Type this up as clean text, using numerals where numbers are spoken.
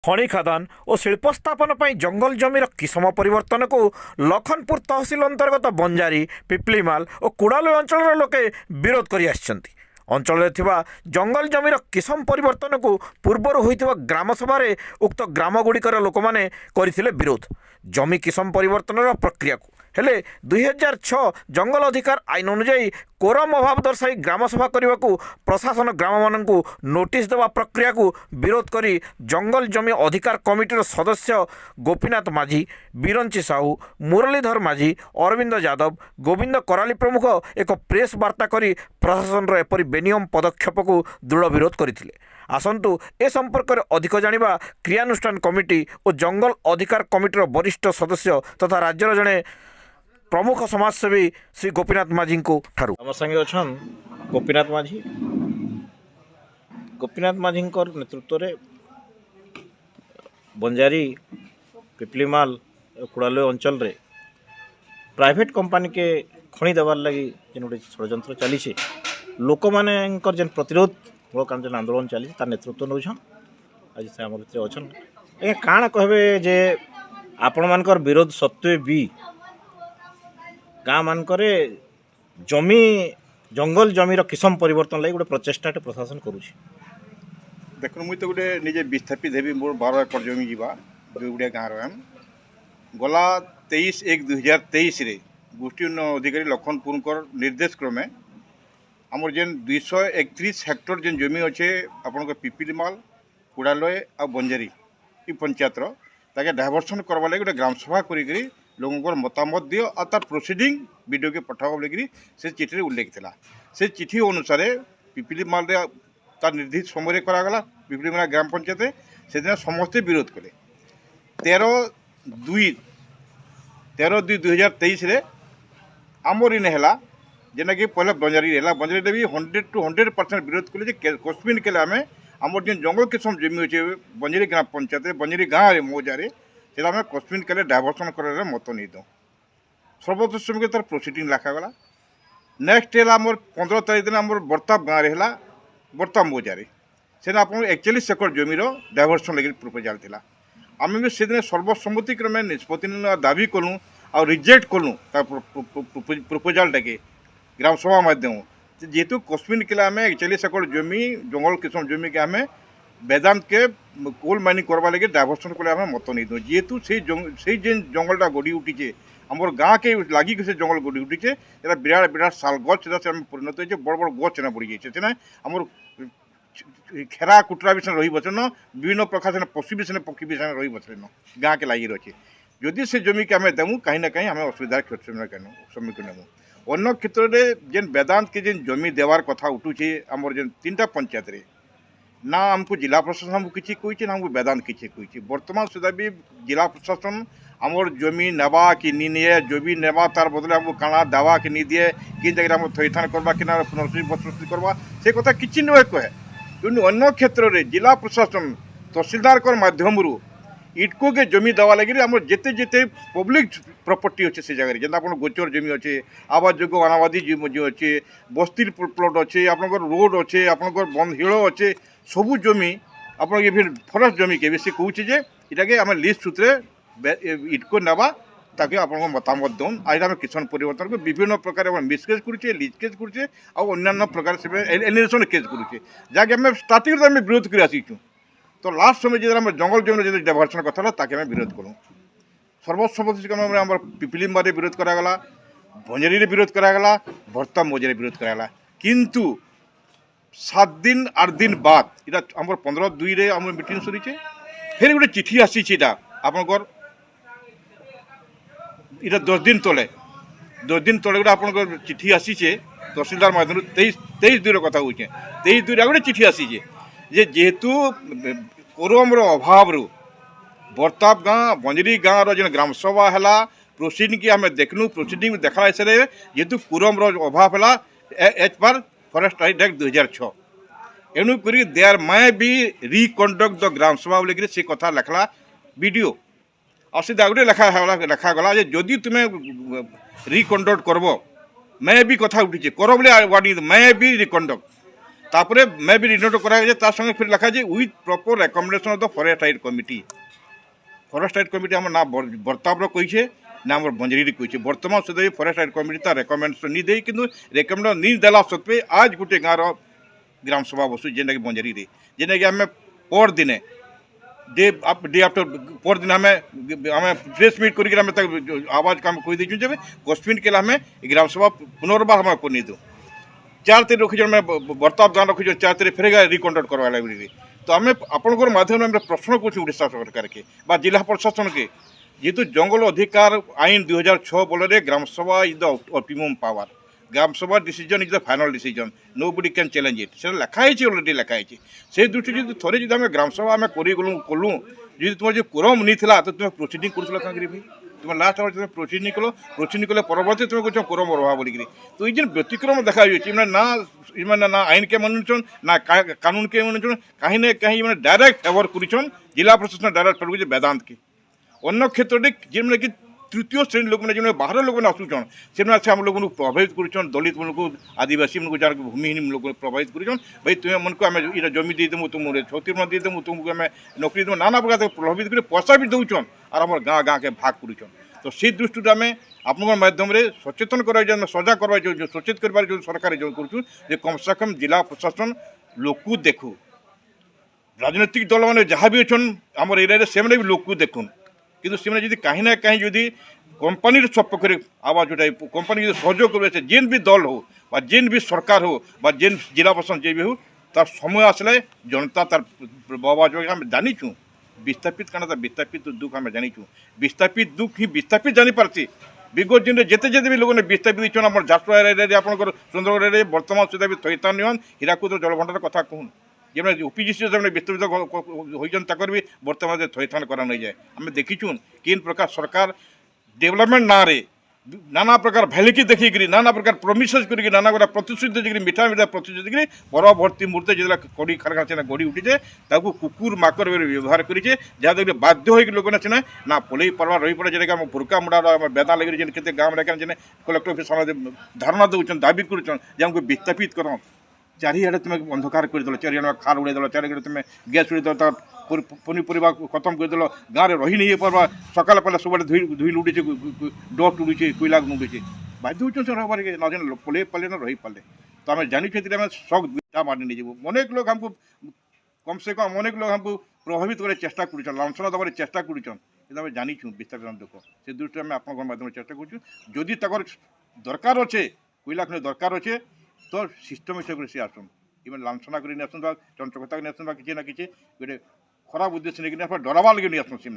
ଖଣି ଖାଦାନ ଓ ଶିଳ୍ପ ସ୍ଥାପନ ପାଇଁ ଜଙ୍ଗଲ ଜମିର କିସମ ପରିବର୍ତ୍ତନକୁ ଲଖନପୁର ତହସିଲ ଅନ୍ତର୍ଗତ ବଞ୍ଜାରୀ, ପିପଲିମାଲ ଓ କୁଡ଼ାଲୁ ଅଞ୍ଚଳର ଲୋକେ ବିରୋଧ କରି ଆସିଛନ୍ତି। ଅଞ୍ଚଳରେ ଥିବା ଜଙ୍ଗଲ ଜମିର କିସମ ପରିବର୍ତ୍ତନକୁ ପୂର୍ବରୁ ହୋଇଥିବା ଗ୍ରାମସଭାରେ ଉକ୍ତ ଗ୍ରାମଗୁଡ଼ିକର ଲୋକମାନେ କରିଥିଲେ ବିରୋଧ। ଜମି କିସମ ପରିବର୍ତ୍ତନର ପ୍ରକ୍ରିୟାକୁ ହେଲେ 2006 ଜଙ୍ଗଲ ଅଧିକାର ଆଇନ ଅନୁଯାୟୀ କୋରମ ଅଭାବ ଦର୍ଶାଇ ଗ୍ରାମସଭା କରିବାକୁ ପ୍ରଶାସନ ଗ୍ରାମମାନଙ୍କୁ ନୋଟିସ୍ ଦେବା ପ୍ରକ୍ରିୟାକୁ ବିରୋଧ କରି ଜଙ୍ଗଲ ଜମି ଅଧିକାର କମିଟିର ସଦସ୍ୟ ଗୋପୀନାଥ ମାଝୀ, ବିରଞ୍ଚି ସାହୁ, ମୁରଲୀଧର ମାଝୀ, ଅରବିନ୍ଦ ଯାଦବ, ଗୋବିନ୍ଦ କରାଲି ପ୍ରମୁଖ ଏକ ପ୍ରେସ୍ ବାର୍ତ୍ତା କରି ପ୍ରଶାସନର ଏପରି ବେନିୟମ ପଦକ୍ଷେପକୁ ଦୃଢ଼ ବିରୋଧ କରିଥିଲେ। ଆସନ୍ତୁ ଏ ସମ୍ପର୍କରେ ଅଧିକ ଜାଣିବା କ୍ରିୟାନୁଷ୍ଠାନ କମିଟି ଓ ଜଙ୍ଗଲ ଅଧିକାର କମିଟିର ବରିଷ୍ଠ ସଦସ୍ୟ ତଥା ରାଜ୍ୟର ଜଣେ प्रमुख समाजसेवी श्री गोपीनाथ माझी ठारू। आम संगे अच्छा गोपीनाथ माझी। गोपीनाथ माझी नेतृत्व में बंजारी, पिपलीमाल, कुड़ालो अंचल रे प्राइवेट कंपनी के खणी देवार लगी जेन गोटे षड्यंत्र चली लोक मैंने जेन प्रतिरोध मूलक जेन आंदोलन चली तार नेतृत्व नौछन। आज से आम भर अच्छा काण कहबे जे आपण मानकर विरोध सत्वे भी गाँ मानकरे जमी जंगल जमीर किसम परिवर्तन लगी गोटे प्रचेषा प्रशासन करुँच। देख मुई तो गोटे निजे विस्थापित हेबी मोर 12 एकड़ जमी जीवा दुईगुड़िया गाँव गला 23/1/2023 गोष्ठी उन्नयन अधिकारी लखनपुर निर्देश क्रमे आमर जेन 231 हेक्टर जेन जमी अच्छे आपण पिपलीमाल, कुड़ालय आ बंजारी ई पंचायतर ताके डायवर्सन करवा लगे गोटे ग्राम सभा करी लोगों मतामत दियो और तार प्रोसीडिंग वीडियो के पठाओ बोलिकी से चिठी उल्लेख था। से चिठी अनुसार पिपलीमाल तार निर्धारित समय करागला। पिपलीमाल ग्राम पंचायत से दिन समस्ते विरोध कले। 13/2/2023 आमर इन है जेना कि पहले बंजारी है। बंजारी भी 100 to 100% विरोध कले कश्मीर के आम आमर जो जंगल किसम जमी अच्छे बंजारी ग्राम पंचायत बंजारी गाँव में मौजारे से आम कश्मीर के डायवर्सन कर मत नहीं दो सर्वोच्च तार प्रोसीडिंग लिखागला। नेक्स्ट है आम 15 तारीख दिन आम बर्ताब गाँव है बर्ताब मौजारे से आप 41 एकड़ जमीर डायवर्सन लगे प्रपोजाल था। आम भी से दिन सर्वसम्मति क्रमे निष्पत्ति दाबी कलु और रिजेक्ट कलु प्रपोजाल टाके ग्राम सभा माध्यम जेहेतु कश्मीर के आम 41 एकड़ जमी जंगल किसम जमी के आम वेदांत के कोल माइनिंग करवा लगे डायवर्सन को मत नहीं दो जेहेतु से जेन जंगलटा गढ़ी उठीचे आमर गाँ के लगी से जंगल गढ़ी उठीचे विराट विराट साल गच से परिणत हो बड़ बड़ गच बढ़ी जाइए से आमर खेरा कुटरा भी रही बसन विभिन्न प्रकार से पशु भी पक्षी भी रही बसन गाँ के लगी रही जदि से जमी के आम देमु कहीं ना कहीं आम असुविधार सम्मुखीन हूँ। अन्य क्षेत्र में जेन वेदांत के जेन जमी देवार कथा उठुचे आमर जेन 3टा पंचायत रे ना हमको जिला प्रशासन हमको किसी कही ना हमको वेदांत किसी कही बर्तमान सुधा भी जिला प्रशासन आमर जमी नेवा कि नी निए जमी नेवा तार बदले हमको काना देवा कि नी दिए कि जगह हम थईथान करवा कि पुनर्सृष्टि बसृष्टि करवा से कथा किसी नुहे कहे कि अन्य क्षेत्र में जिला प्रशासन तहसीलदार माध्यम इटको के जमी देवा लगे आम जिते जिते पब्लिक प्रॉपर्टी अच्छे से जगह जैसे आप गोचर जमी अच्छे आवास योग्य अनाबादी जमी अच्छे बस्ती प्लट अच्छे आप रोड अच्छे आप बंद हिल अच्छे सबू जमी आप फरेस्ट जमी के बेसी कहूँ जे इटाके आम लिस्ट सूत्रे इटको नेवा ताकि आप मतामत दौन आज आम किसान परिवर्तन को विभिन्न प्रकार मिस केस करुचे लिज केस करुचे और अन्य प्रकार से एलिनेशन केस करुचे जहाँकि आम स्टार्टिंग आम विरोध कर आसीचु तो लास्ट समय जो जंगल जमी जो डायवर्सन कथा ताकि आम विरोध करूँ। सर्वसम्मति क्रम आम पिपलीमारे विरोध करागला, बंजारी विरोध करागला, बर्ताब मौजारे विरोध करागला किंतु 7 दिन 8 दिन बाद इटा आम 15/2 आम मीटिंग सरी फिर गोटे चिठी आसी आपंकर इटा 10 दिन तले गोटे आप चिठी आसी तहसीलदार माध्यम 23/2 कथा हूँ 23/2 गोटे चिठी आसी जेहेतु कोरम अभाव बर्ताब गाँ बंजारी गाँव जेन ग्राम सभा है प्रोसीडिंग की आम देखनु प्रोसीडिंग देखा हिसाब से जेहेतु कोरम अभाव है एज पर फॉरेस्ट एक्ट 2006 एणुक there may be reconduct the gram sabha बोलिक से कथा लिखला वीडियो और सीधा गोटे लिखागला जदि तुम्हें रिकंडक्ट करब मैं भी कथा उठी कर बोले वार्ड मैं भी रिकंडक्ट तापरे मैं भी रिनोट कराଯାଇଛି ତା ସଙ୍ଗେ ଫିର ଲେଖାଯାଇଛି with proper recommendation of the forest height committee. Forest height committee আমার না বর্তাবর কইছে না আমার বঞ্জরি কইছে বর্তমান সুদ্ধা ফরেষ্ট হাইট কমিটি তার রেকমেন্ডেসন নি দেই কিন্তু রেকমেন্ড নি দেলা সত্ত্বে আজ গোটে গাঁর গ্রাম সভা বসু যেটাকি বঞ্জরি যেটাকি আমি পর দিনে डे आफ्टर पर दिन आम आम प्रेस मीट करके आवाज काम कही देचु जे कश्मीर के आम ग्राम सभा पुनर्बार हम करनी दो 4 तारीख रखी मैं बर्ताव दान रखी 4 तारीख फेर रिकंडक्ट करवा लाइब्रेरी तो आम आपंकर माध्यम प्रश्न कर उड़ीसा सरकार के जिला प्रशासन के जेहेतु जंगल अधिकार आईन 2006 बल gram sabha is the optimum power gram sabha decision is the final decision nobody can challenge it से लिखाई अलरेडी लिखाई से दृष्टि जो थे जो आम ग्राम सभा आम करूँ जी तुम जो कोरम नहीं तो तुम्हें प्रोसीडिंग कर भाई तुम लास्ट आवर तुम प्रोसीडिंग कले परवर्ती तुम कह कोरम रहा बोलिकी तो ये व्यतिक्रम देखा ना ना आईन के मानुछन ना कानून के मानुछन कहीं ना कहीं मैंने डायरेक्ट फेवर कर जिला प्रशासन डायरेक्ट फेवर वेदांत के अन्य क्षेत्र में कि तृतीय श्रेणी लोक मैंने जो बाहर लोक मैंने आसुचन से आम लोग प्रभावित कर दलित मन को आदिवासी मन को जहाँ भूमिहीन लोग प्रभावित कर भाई तुम्हें मन को आम ये जमी देदेमु तुम क्षति देदेमु तुमको आम नौकरी देमु नाना प्रकार प्रभावित कर पैसा भी दौन और आम गाँ गाँ के भाग कर तो से दृष्टि आम आप माध्यम सचेतन कर सजा करवा जो सचेत कर जो सरकार जो कर कम से कम जिला प्रशासन लोक देखू राजनैतिक दल मैंने जहाँ भी अच्छन आम एरिया से भी लोक देखुन किंतु से जी कहीं ना कहीं जदि कंपानी सपक्ष आवाज उठाई कंपानी जो सहयोग कर जेन भी दल हो जेन भी सरकार हो जेन जिला प्रशासन जे भी हो तार समय आसले जनता तार आवाज आम जानीचु विस्थापित क्या विस्थापित दुख आम जानीचु विस्थापित दुख ही विस्थापित जानीपारती विगत दिन जिते जिते भी लोग विस्थापित होम झारसुआ एरिया आप सुंदरगढ़ एरिया बर्तमान सुधा भी थैतान नियन हीराकुद जलभंडार कथा कहून जब ओपीजीसी विस्तृत होती भी बर्तमान थैथान करा नहीं जाए आम देखीचुन किन प्रकार सरकार डेवलपमेंट ना रे नाना प्रकार भैलिकी देखिकी नाना प्रकार प्रमिसेस कर नाना प्रकार प्रतिश्रुति देखिए मीठा मीठा प्रतिश्रुति देखिए परवर्ती मुहूर्ते जो कड़ी खारखाना सेना गड़ी उठीचे कुकुर माकर व्यवहार करे जहाँ बाध्य हो लोक सीना ना पलई पार्बा रही पड़े जेने आम भुरका मुड़ा बेदा लगे केते गाँव लेकिन कलेक्टर ऑफिस धारणा दौन दाबी कर विस्थापित कर चारिड़े तुम्हें अंधकार करदेल चारिड़े खार उड़ेदेल चारिड़े तुम्हें गैस उड़ेदेल पनीपरिया खत्म करदेल गाँव में रही नहीं पार्बा सकाल पहले सब धुई उड़ी डस्ट उड़ी कोईला उड़ी बाध्य होबार ना पलि पाले ना रही पाले तो आम जानी शक बिटा मार नहीं जीव अनेक लोग हमको कम से कम अनेक लोग हमको प्रभावित कर चेष्टा कर लांछना देवार चेष्टा कर जानीचु विस्थापित दुख से दृष्टि आम आप माध्यम चेष्टा करुदी दरकार अच्छे कोईला खनि दरकार अच्छे तो सिस्टम हिसाब से आसन इवन लांछना कर चंचकता नहीं आसन किसी ना किसी गोटे खराब उद्देश्य नहीं डरवा लगे नहीं आसन से